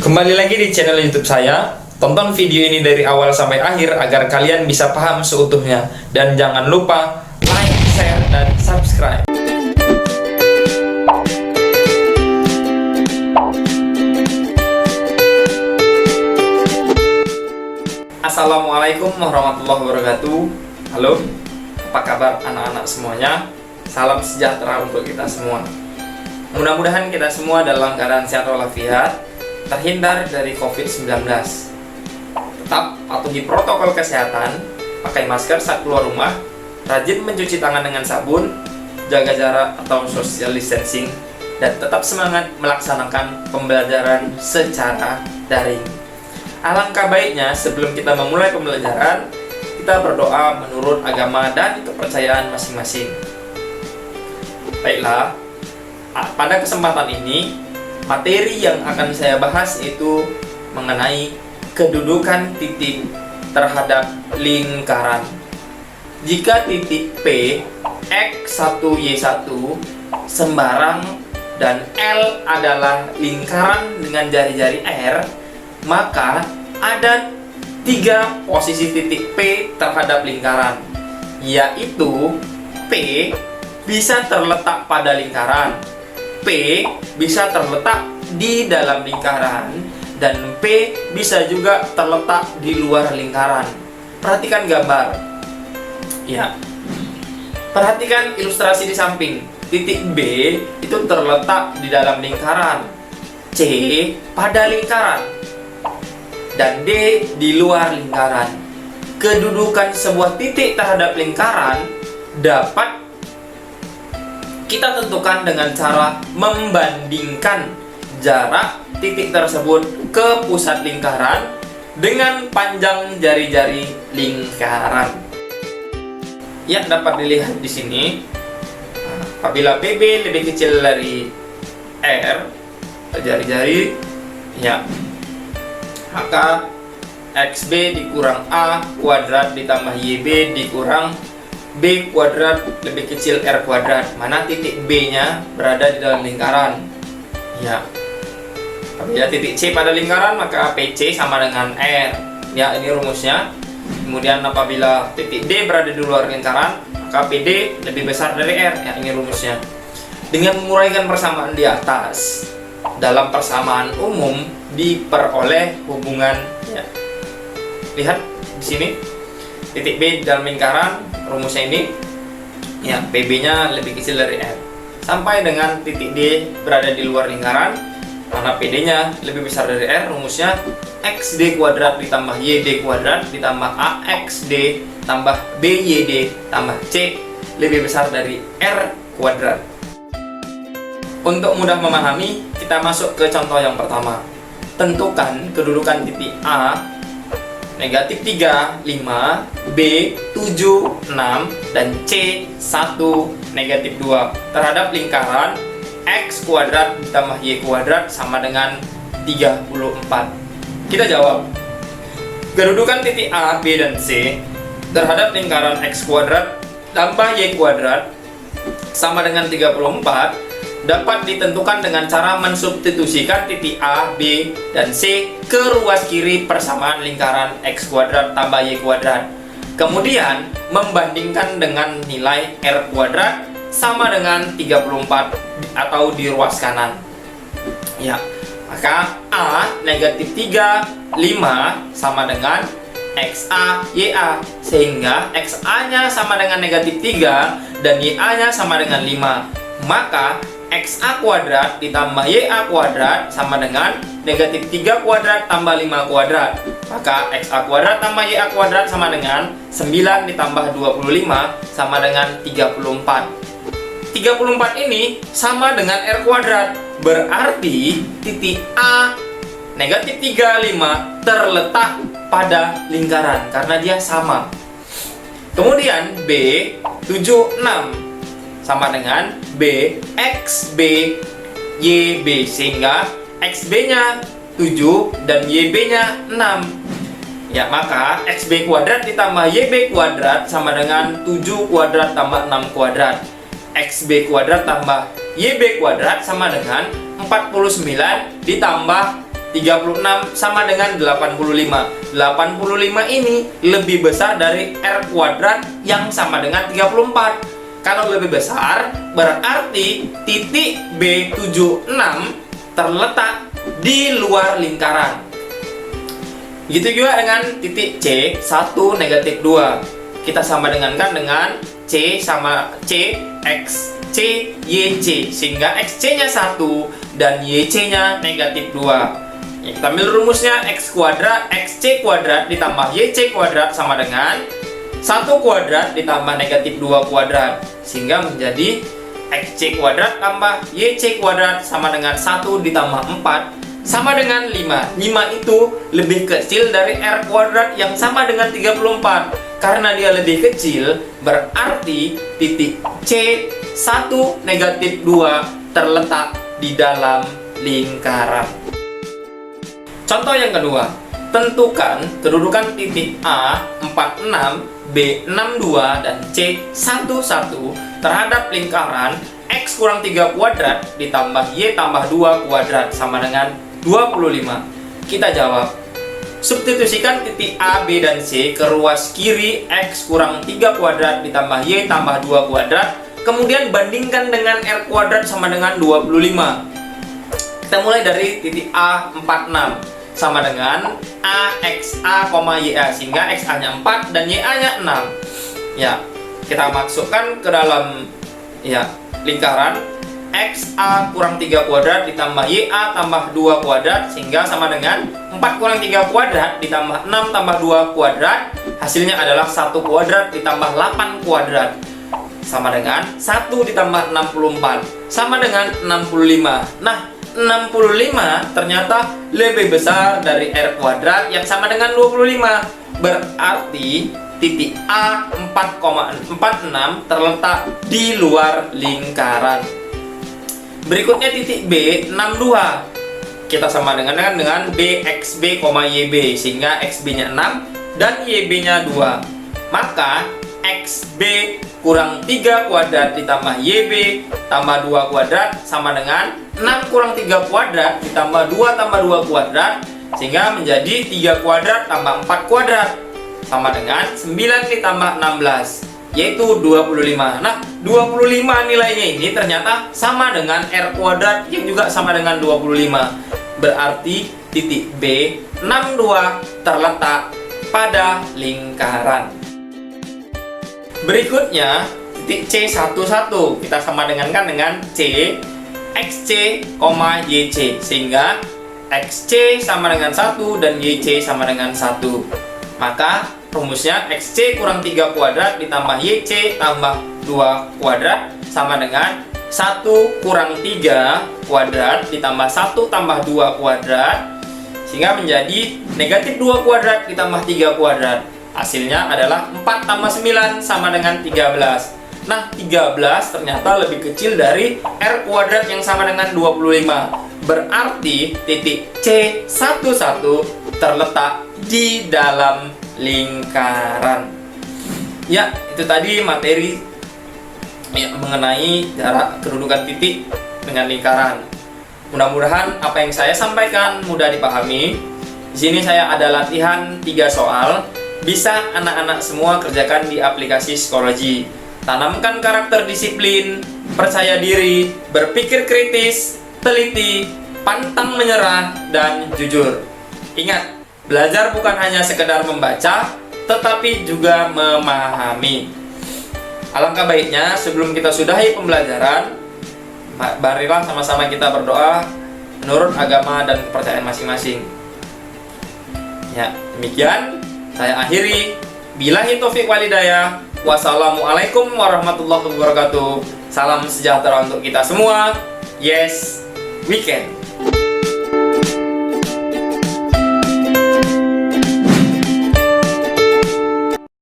Kembali lagi di channel YouTube saya. Tonton video ini dari awal sampai akhir agar kalian bisa paham seutuhnya. Dan jangan lupa like, share, dan subscribe. Assalamualaikum warahmatullahi wabarakatuh. Halo, apa kabar anak-anak semuanya? Salam sejahtera untuk kita semua. Mudah-mudahan kita semua dalam keadaan sehat walafiat, terhindar dari COVID-19. Tetap patuhi protokol kesehatan, pakai masker saat keluar rumah, rajin mencuci tangan dengan sabun, jaga jarak atau social distancing, dan tetap semangat melaksanakan pembelajaran secara daring. Alangkah baiknya sebelum kita memulai pembelajaran, kita berdoa menurut agama dan kepercayaan masing-masing. Baiklah, pada kesempatan ini, materi yang akan saya bahas itu mengenai kedudukan titik terhadap lingkaran. Jika titik P, X1Y1, sembarang, dan L adalah lingkaran dengan jari-jari R, maka ada 3 posisi titik P terhadap lingkaran, yaitu P bisa terletak pada lingkaran, P bisa terletak di dalam lingkaran, dan P bisa juga terletak di luar lingkaran. Perhatikan gambar. Ya. Perhatikan ilustrasi di samping. Titik B itu terletak di dalam lingkaran, C pada lingkaran, dan D di luar lingkaran. Kedudukan sebuah titik terhadap lingkaran dapat kita tentukan dengan cara membandingkan jarak titik tersebut ke pusat lingkaran dengan panjang jari-jari lingkaran. Yang dapat dilihat di sini, apabila PB lebih kecil dari R, jari-jari, ya, maka XB dikurang A kuadrat ditambah YB dikurang B kuadrat lebih kecil R kuadrat, mana titik B nya berada di dalam lingkaran. Ya, apabila titik C pada lingkaran maka PC sama dengan R. Ya, ini rumusnya. Kemudian apabila titik D berada di luar lingkaran maka PD lebih besar dari R. Ya, ini rumusnya. Dengan menguraikan persamaan di atas, dalam persamaan umum diperoleh hubungan, ya. Lihat di sini. Titik B dalam lingkaran, rumusnya ini, ya, PB-nya lebih kecil dari R. Sampai dengan titik D berada di luar lingkaran, karena PD-nya lebih besar dari R, rumusnya XD kuadrat ditambah YD kuadrat ditambah AXD tambah BYD tambah C lebih besar dari R kuadrat. Untuk mudah memahami, kita masuk ke contoh yang pertama. Tentukan kedudukan titik A negatif 3, 5, B, 7, 6, dan C, 1, negatif 2 terhadap lingkaran X kuadrat ditambah Y kuadrat sama dengan 34. Kita jawab. Kedudukan titik A, B, dan C terhadap lingkaran X kuadrat tambah Y kuadrat sama dengan 34 dapat ditentukan dengan cara mensubstitusikan titik A, B, dan C ke ruas kiri persamaan lingkaran X kuadrat tambah Y kuadrat. Kemudian membandingkan dengan nilai R kuadrat sama dengan 34 atau di ruas kanan. Ya, maka A negatif 3, 5 sama dengan XA, YA, sehingga XA-nya sama dengan negatif 3 dan YA-nya sama dengan 5. Maka XA kuadrat ditambah YA kuadrat sama dengan negatif 3 kuadrat tambah 5 kuadrat. Maka XA kuadrat tambah YA kuadrat sama dengan 9 ditambah 25 sama dengan 34. 34 ini sama dengan R kuadrat. Berarti titik A negatif 3, 5 terletak pada lingkaran karena dia sama. Kemudian B 7, 6 sama dengan B XB YB, sehingga XB-nya 7 dan YB-nya 6. Ya, maka XB kuadrat ditambah YB kuadrat sama dengan 7 kuadrat tambah 6 kuadrat. XB kuadrat tambah YB kuadrat sama dengan 49 ditambah 36 sama dengan 85. 85 ini lebih besar dari R kuadrat yang sama dengan 34. Kalau lebih besar, berarti titik B76 terletak di luar lingkaran. Begitu juga dengan titik C1 negatif 2. Kita sama dengankan dengan C sama C X C YC, sehingga XC nya 1 dan YC nya negatif 2. Kita ambil rumusnya, X kuadrat XC kuadrat ditambah YC kuadrat sama dengan 1 kuadrat ditambah negatif 2 kuadrat, sehingga menjadi XC kuadrat tambah YC kuadrat sama dengan 1 ditambah 4 sama dengan 5. 5 itu lebih kecil dari R kuadrat yang sama dengan 34. Karena dia lebih kecil, berarti titik C1 negatif 2 terletak di dalam lingkaran. Contoh yang kedua, tentukan kedudukan titik A 46, B 62, dan C 11 terhadap lingkaran X kurang 3 kuadrat ditambah Y tambah 2 kuadrat sama dengan 25. Kita jawab. Substitusikan titik A, B, dan C ke ruas kiri X kurang 3 kuadrat ditambah Y tambah 2 kuadrat. Kemudian bandingkan dengan R kuadrat sama dengan 25. Kita mulai dari titik A 46 sama dengan AXA, YA, sehingga XA nya 4 dan YA nya 6. Ya, kita masukkan ke dalam lingkaran XA kurang 3 kuadrat ditambah YA tambah 2 kuadrat, sehingga sama dengan 4 kurang 3 kuadrat ditambah 6 tambah 2 kuadrat. Hasilnya adalah 1 kuadrat ditambah 8 kuadrat sama dengan 1 ditambah 64 sama dengan 65. Nah, 65 ternyata lebih besar dari R kuadrat yang sama dengan 25. Berarti titik A 4,46 terletak di luar lingkaran. Berikutnya titik B 62. Kita sama dengan BXB, YB, sehingga XB nya 6 dan YB nya 2. Maka XB kurang 3 kuadrat ditambah YB tambah 2 kuadrat sama dengan 6 kurang 3 kuadrat ditambah 2 tambah 2 kuadrat, sehingga menjadi 3 kuadrat tambah 4 kuadrat sama dengan 9 ditambah 16, yaitu 25. Nah, 25 nilainya ini ternyata sama dengan R kuadrat yang juga sama dengan 25. Berarti titik B 62 terletak pada lingkaran. Berikutnya titik C11 kita sama dengankan dengan C XC, YC, sehingga XC sama dengan 1 dan YC sama dengan 1. Maka rumusnya XC kurang 3 kuadrat ditambah YC tambah 2 kuadrat sama dengan 1 kurang 3 kuadrat ditambah 1 tambah 2 kuadrat, sehingga menjadi negatif 2 kuadrat ditambah 3 kuadrat. Hasilnya adalah 4 tambah 9 sama dengan 13. Nah, 13 ternyata lebih kecil dari R kuadrat yang sama dengan 25. Berarti titik C11 terletak di dalam lingkaran. Ya, itu tadi materi mengenai jarak kedudukan titik dengan lingkaran. Mudah-mudahan apa yang saya sampaikan mudah dipahami. Di sini saya ada latihan 3 soal. Bisa anak-anak semua kerjakan di aplikasi Psikologi. Tanamkan karakter disiplin, percaya diri, berpikir kritis, teliti, pantang menyerah, dan jujur. Ingat, belajar bukan hanya sekedar membaca, tetapi juga memahami. Alangkah baiknya sebelum kita sudahi pembelajaran, marilah sama-sama kita berdoa menurut agama dan kepercayaan masing-masing. Ya, demikian saya akhiri. Billahi taufiq walhidayah. Wassalamualaikum warahmatullahi wabarakatuh. Salam sejahtera untuk kita semua. Yes, we can.